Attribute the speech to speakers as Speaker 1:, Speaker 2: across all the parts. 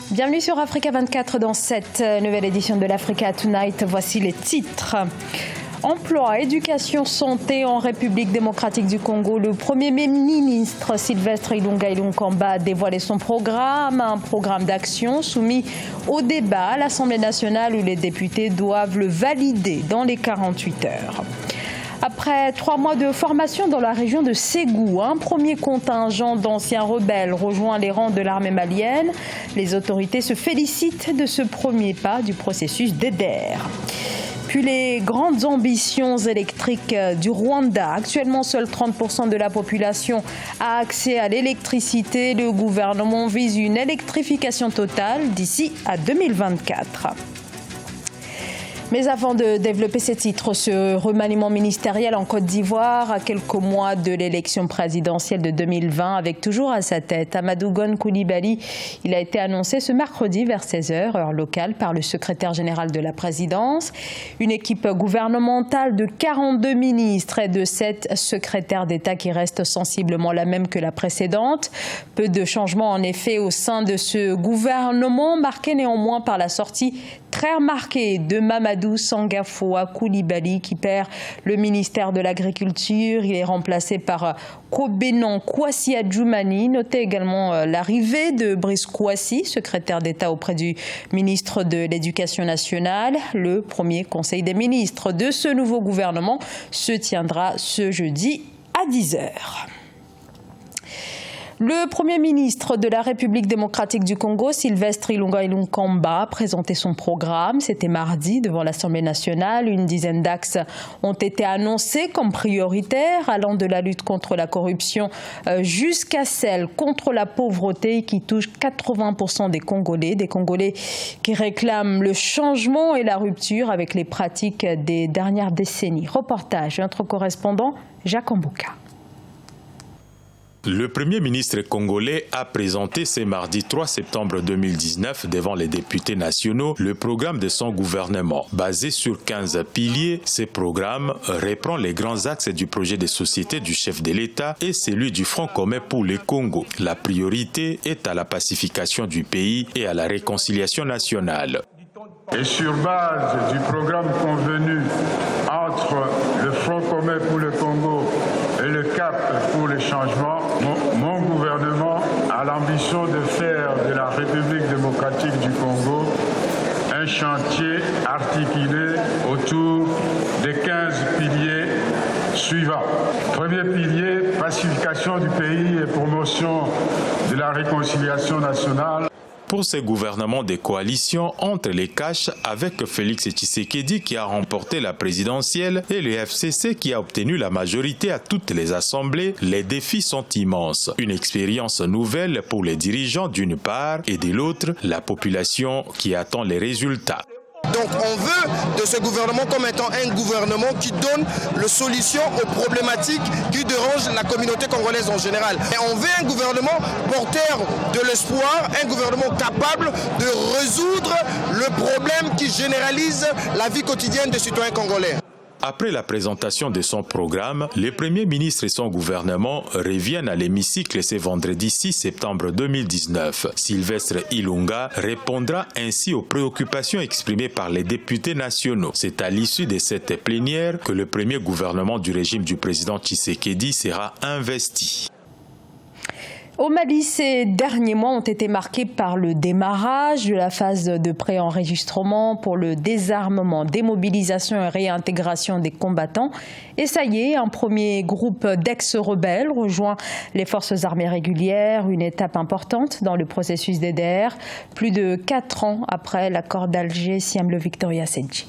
Speaker 1: Bienvenue sur Africa 24 dans cette nouvelle édition de l'Africa Tonight. Voici les titres. Emploi, éducation, santé en République démocratique du Congo. Le Premier ministre Sylvestre Ilunga Ilunkamba a dévoilé son programme, un programme d'action soumis au débat à l'Assemblée nationale où les députés doivent le valider dans les 48 heures. Après 3 mois de formation dans la région de Ségou, un premier contingent d'anciens rebelles rejoint les rangs de l'armée malienne. Les autorités se félicitent de ce premier pas du processus d'EDER. Puis les grandes ambitions électriques du Rwanda. Actuellement, seul 30% de la population a accès à l'électricité. Le gouvernement vise une électrification totale d'ici à 2024. Mais avant de développer ces titres, ce remaniement ministériel en Côte d'Ivoire à quelques mois de l'élection présidentielle de 2020 avec toujours à sa tête Amadou Gon Coulibaly. Il a été annoncé ce mercredi vers 16h, heure locale, par le secrétaire général de la présidence. Une équipe gouvernementale de 42 ministres et de 7 secrétaires d'État qui reste sensiblement la même que la précédente. Peu de changements en effet au sein de ce gouvernement, marqué néanmoins par la sortie très remarquée de Mamadou Sangafoa Coulibaly qui perd le ministère de l'Agriculture. Il est remplacé par Kobenon Kwasi Adjoumani. Notez également l'arrivée de Brice Kouassi, secrétaire d'État auprès du ministre de l'Éducation nationale. Le premier conseil des ministres de ce nouveau gouvernement se tiendra ce jeudi à 10h. Le Premier ministre de la République démocratique du Congo, Sylvestre Ilunga Ilunkamba, a présenté son programme. C'était mardi devant l'Assemblée nationale. Une dizaine d'axes ont été annoncés comme prioritaires, allant de la lutte contre la corruption jusqu'à celle contre la pauvreté qui touche 80% des Congolais qui réclament le changement et la rupture avec les pratiques des dernières décennies. Reportage de notre correspondant Jacques Mbouka.
Speaker 2: Le Premier ministre congolais a présenté ce mardi 3 septembre 2019 devant les députés nationaux le programme de son gouvernement. Basé sur 15 piliers, ce programme reprend les grands axes du projet de société du chef de l'État et celui du Front commun pour le Congo. La priorité est à la pacification du pays et à la réconciliation nationale.
Speaker 3: Et sur base du programme convenu entre le Front commun pour le Congo et le CAP pour les changements, mon gouvernement a l'ambition de faire de la République démocratique du Congo un chantier articulé autour des 15 piliers suivants. Premier pilier, pacification du pays et promotion de la réconciliation nationale.
Speaker 2: Pour ce gouvernement de coalition, entre les caches avec Félix Tshisekedi qui a remporté la présidentielle et le FCC qui a obtenu la majorité à toutes les assemblées, les défis sont immenses. Une expérience nouvelle pour les dirigeants d'une part et de l'autre, la population qui attend les résultats.
Speaker 4: Donc on veut de ce gouvernement comme étant un gouvernement qui donne les solutions aux problématiques qui dérangent la communauté congolaise en général. Et on veut un gouvernement porteur de l'espoir, un gouvernement capable de résoudre le problème qui généralise la vie quotidienne des citoyens congolais.
Speaker 2: Après la présentation de son programme, le Premier ministre et son gouvernement reviennent à l'hémicycle ce vendredi 6 septembre 2019. Sylvestre Ilunga répondra ainsi aux préoccupations exprimées par les députés nationaux. C'est à l'issue de cette plénière que le premier gouvernement du régime du président Tshisekedi sera investi.
Speaker 1: Au Mali, ces derniers mois ont été marqués par le démarrage de la phase de préenregistrement pour le désarmement, démobilisation et réintégration des combattants. Et ça y est, un premier groupe d'ex-rebelles rejoint les forces armées régulières, une étape importante dans le processus d'EDER, plus de 4 ans après l'accord d'Alger, Siam le Victoria Sedji.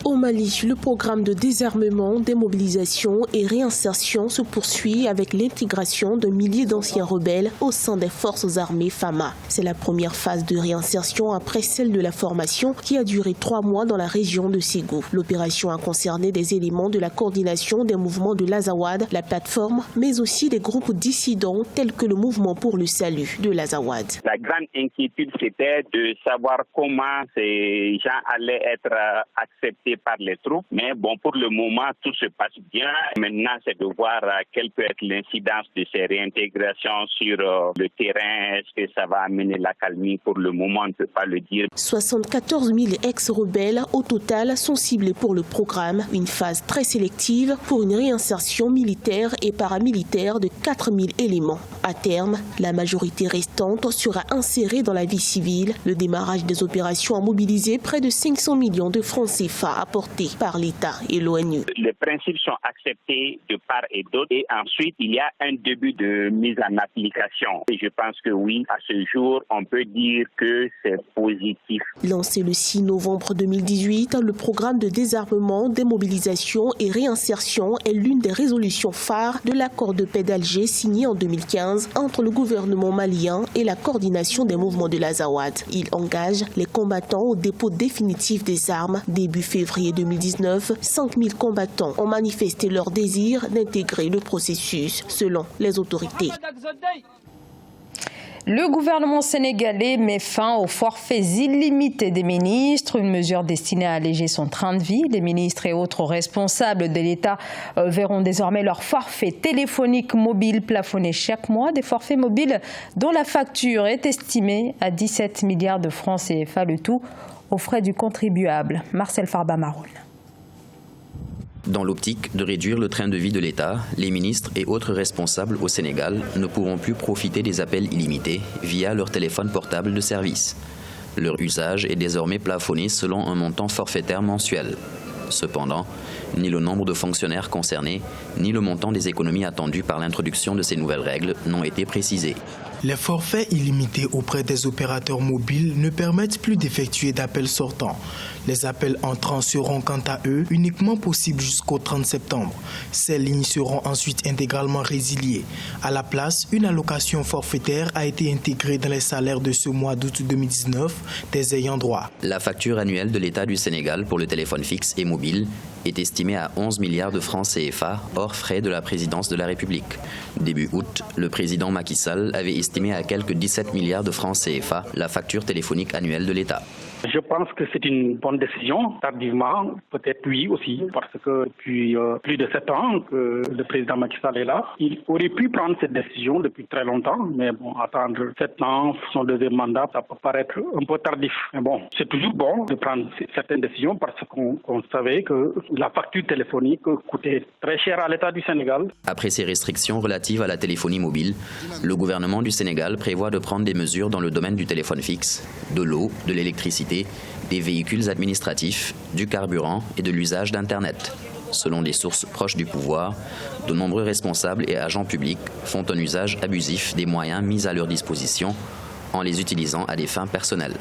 Speaker 5: Au Mali, le programme de désarmement, démobilisation et réinsertion se poursuit avec l'intégration de milliers d'anciens rebelles au sein des forces armées FAMA. C'est la première phase de réinsertion après celle de la formation qui a duré 3 mois dans la région de Ségou. L'opération a concerné des éléments de la coordination des mouvements de l'Azawad, la plateforme, mais aussi des groupes dissidents tels que le mouvement pour le salut de l'Azawad.
Speaker 6: La grande inquiétude, c'était de savoir comment ces gens allaient être acceptés par les troupes, mais bon, pour le moment, tout se passe bien. Maintenant, c'est de voir quelle peut être l'incidence de ces réintégrations sur le terrain. Est-ce que ça va amener amener l'accalmie pour le moment, on ne peut pas le dire.
Speaker 5: 74 000 ex-rebelles au total sont ciblés pour le programme, une phase très sélective pour une réinsertion militaire et paramilitaire de 4 000 éléments. À terme, la majorité restante sera insérée dans la vie civile. Le démarrage des opérations a mobilisé près de 500 millions de francs CFA apportés par l'État et l'ONU.
Speaker 6: Les principes sont acceptés de part et d'autre et ensuite il y a un début de mise en application. Et je pense que oui, à ce jour, on peut dire que c'est positif.
Speaker 5: Lancé le 6 novembre 2018, le programme de désarmement, démobilisation et réinsertion est l'une des résolutions phares de l'accord de paix d'Alger signé en 2015 entre le gouvernement malien et la coordination des mouvements de l'Azawad. Il engage les combattants au dépôt définitif des armes. Début février 2019, 5 000 combattants ont manifesté leur désir d'intégrer le processus, selon les autorités.
Speaker 1: Le gouvernement sénégalais met fin aux forfaits illimités des ministres, une mesure destinée à alléger son train de vie. Les ministres et autres responsables de l'État verront désormais leur forfait téléphonique mobile plafonné chaque mois, des forfaits mobiles dont la facture est estimée à 17 milliards de francs CFA, le tout aux frais du contribuable. Marcel Farba-Maroun.
Speaker 7: Dans l'optique de réduire le train de vie de l'État, les ministres et autres responsables au Sénégal ne pourront plus profiter des appels illimités via leur téléphone portable de service. Leur usage est désormais plafonné selon un montant forfaitaire mensuel. Cependant, ni le nombre de fonctionnaires concernés, ni le montant des économies attendues par l'introduction de ces nouvelles règles n'ont été précisés.
Speaker 8: Les forfaits illimités auprès des opérateurs mobiles ne permettent plus d'effectuer d'appels sortants. Les appels entrants seront quant à eux uniquement possibles jusqu'au 30 septembre. Ces lignes seront ensuite intégralement résiliées. À la place, une allocation forfaitaire a été intégrée dans les salaires de ce mois d'août 2019 des ayants droit.
Speaker 7: La facture annuelle de l'État du Sénégal pour le téléphone fixe et mobile est estimée à 11 milliards de francs CFA hors frais de la présidence de la République. Début août, le président Macky Sall avait estimé à quelques 17 milliards de francs CFA la facture téléphonique annuelle de l'État.
Speaker 9: Je pense que c'est une bonne décision, tardivement, peut-être oui aussi, parce que depuis plus de 7 ans que le président Macky Sall est là. Il aurait pu prendre cette décision depuis très longtemps, mais bon, attendre 7 ans, son deuxième mandat, ça peut paraître un peu tardif. Mais bon, c'est toujours bon de prendre certaines décisions parce qu'on savait que la facture téléphonique coûtait très cher à l'État du Sénégal.
Speaker 7: Après ces restrictions relatives à la téléphonie mobile, le gouvernement du Sénégal prévoit de prendre des mesures dans le domaine du téléphone fixe, de l'eau, de l'électricité, des véhicules administratifs, du carburant et de l'usage d'Internet. Selon des sources proches du pouvoir, de nombreux responsables et agents publics font un usage abusif des moyens mis à leur disposition en les utilisant à des fins personnelles.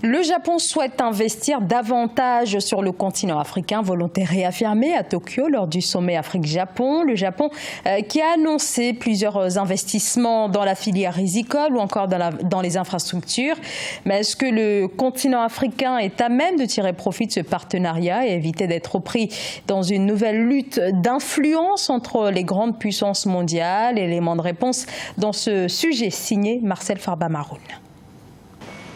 Speaker 1: Le Japon souhaite investir davantage sur le continent africain, volonté réaffirmée à Tokyo lors du sommet Afrique-Japon. Le Japon qui a annoncé plusieurs investissements dans la filière rizicole ou encore dans les infrastructures. Mais est-ce que le continent africain est à même de tirer profit de ce partenariat et éviter d'être pris dans une nouvelle lutte d'influence entre les grandes puissances mondiales? Élément de réponse dans ce sujet signé Marcel Farba-Maroun.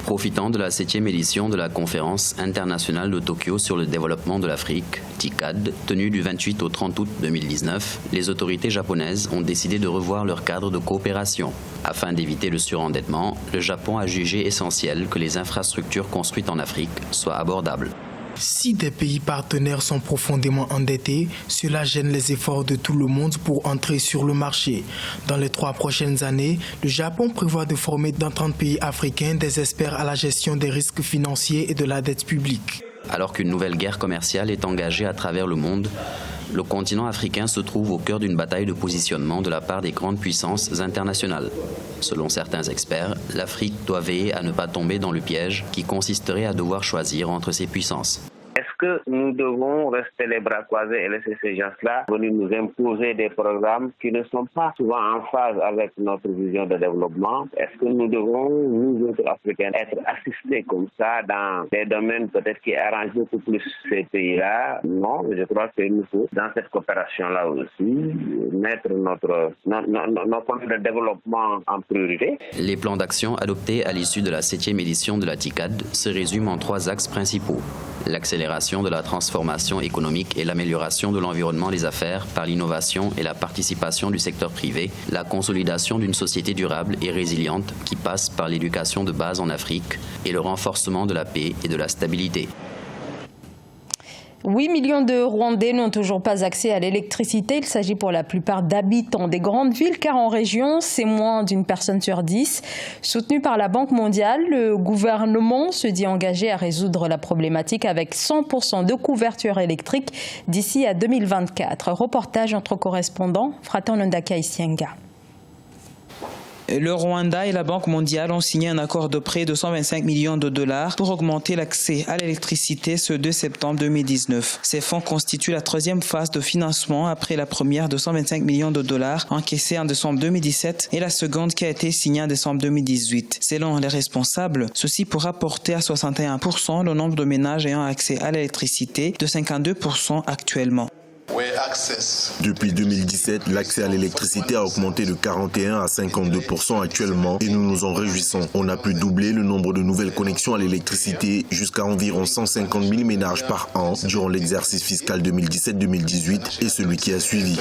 Speaker 7: Profitant de la 7e édition de la conférence internationale de Tokyo sur le développement de l'Afrique, TICAD, tenue du 28 au 30 août 2019, les autorités japonaises ont décidé de revoir leur cadre de coopération. Afin d'éviter le surendettement, le Japon a jugé essentiel que les infrastructures construites en Afrique soient abordables.
Speaker 8: Si des pays partenaires sont profondément endettés, cela gêne les efforts de tout le monde pour entrer sur le marché. Dans les 3 prochaines années, le Japon prévoit de former dans 30 pays africains des experts à la gestion des risques financiers et de la dette publique.
Speaker 7: Alors qu'une nouvelle guerre commerciale est engagée à travers le monde, le continent africain se trouve au cœur d'une bataille de positionnement de la part des grandes puissances internationales. Selon certains experts, l'Afrique doit veiller à ne pas tomber dans le piège qui consisterait à devoir choisir entre ces puissances.
Speaker 10: Est-ce que nous devons rester les bras croisés et laisser ces gens-là venir nous imposer des programmes qui ne sont pas souvent en phase avec notre vision de développement? Est-ce que nous devons, nous autres Africains, être assistés comme ça dans des domaines peut-être qui arrangent beaucoup plus ces pays-là? Non, je crois qu'il faut, dans cette coopération-là aussi, mettre notre plan de développement en priorité.
Speaker 7: Les plans d'action adoptés à l'issue de la 7e édition de la TICAD se résument en 3 axes principaux. L'accélération l'accélération de la transformation économique et l'amélioration de l'environnement des affaires par l'innovation et la participation du secteur privé, la consolidation d'une société durable et résiliente qui passe par l'éducation de base en Afrique et le renforcement de la paix et de la stabilité.
Speaker 1: 8 millions de Rwandais n'ont toujours pas accès à l'électricité. Il s'agit pour la plupart d'habitants des grandes villes, car en région, c'est moins d'une personne sur 10. Soutenu par la Banque mondiale, le gouvernement se dit engagé à résoudre la problématique avec 100% de couverture électrique d'ici à 2024. Reportage entre correspondants, Fraton Ndaka Isienga.
Speaker 11: Le Rwanda et la Banque mondiale ont signé un accord de prêt de 125 millions de dollars pour augmenter l'accès à l'électricité ce 2 septembre 2019. Ces fonds constituent la troisième phase de financement après la première de 125 millions de dollars encaissée en décembre 2017 et la seconde qui a été signée en décembre 2018. Selon les responsables, ceci pourra porter à 61% le nombre de ménages ayant accès à l'électricité de 52% actuellement.
Speaker 12: Depuis 2017, l'accès à l'électricité a augmenté de 41 à 52% actuellement et nous nous en réjouissons. On a pu doubler le nombre de nouvelles connexions à l'électricité jusqu'à environ 150 000 ménages par an durant l'exercice fiscal 2017-2018 et celui qui a suivi.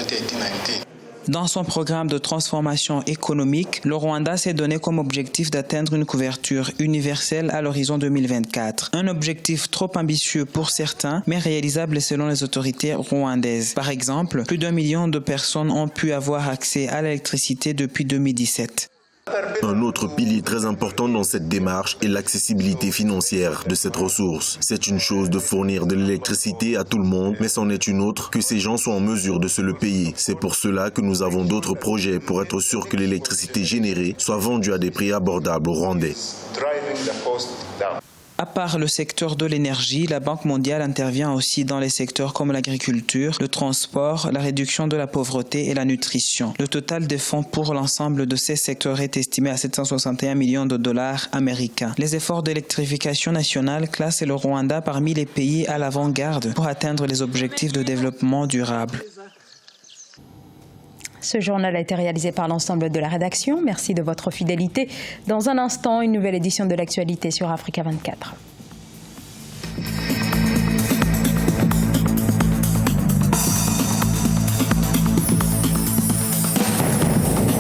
Speaker 11: Dans son programme de transformation économique, le Rwanda s'est donné comme objectif d'atteindre une couverture universelle à l'horizon 2024. Un objectif trop ambitieux pour certains, mais réalisable selon les autorités rwandaises. Par exemple, plus d'1 million de personnes ont pu avoir accès à l'électricité depuis 2017.
Speaker 12: Un autre pilier très important dans cette démarche est l'accessibilité financière de cette ressource. C'est une chose de fournir de l'électricité à tout le monde, mais c'en est une autre que ces gens soient en mesure de se le payer. C'est pour cela que nous avons d'autres projets pour être sûr que l'électricité générée soit vendue à des prix abordables aux Rwandais.
Speaker 11: À part le secteur de l'énergie, la Banque mondiale intervient aussi dans les secteurs comme l'agriculture, le transport, la réduction de la pauvreté et la nutrition. Le total des fonds pour l'ensemble de ces secteurs est estimé à 761 millions de dollars américains. Les efforts d'électrification nationale classent le Rwanda parmi les pays à l'avant-garde pour atteindre les objectifs de développement durable.
Speaker 1: Ce journal a été réalisé par l'ensemble de la rédaction. Merci de votre fidélité. Dans un instant, une nouvelle édition de l'actualité sur Africa 24.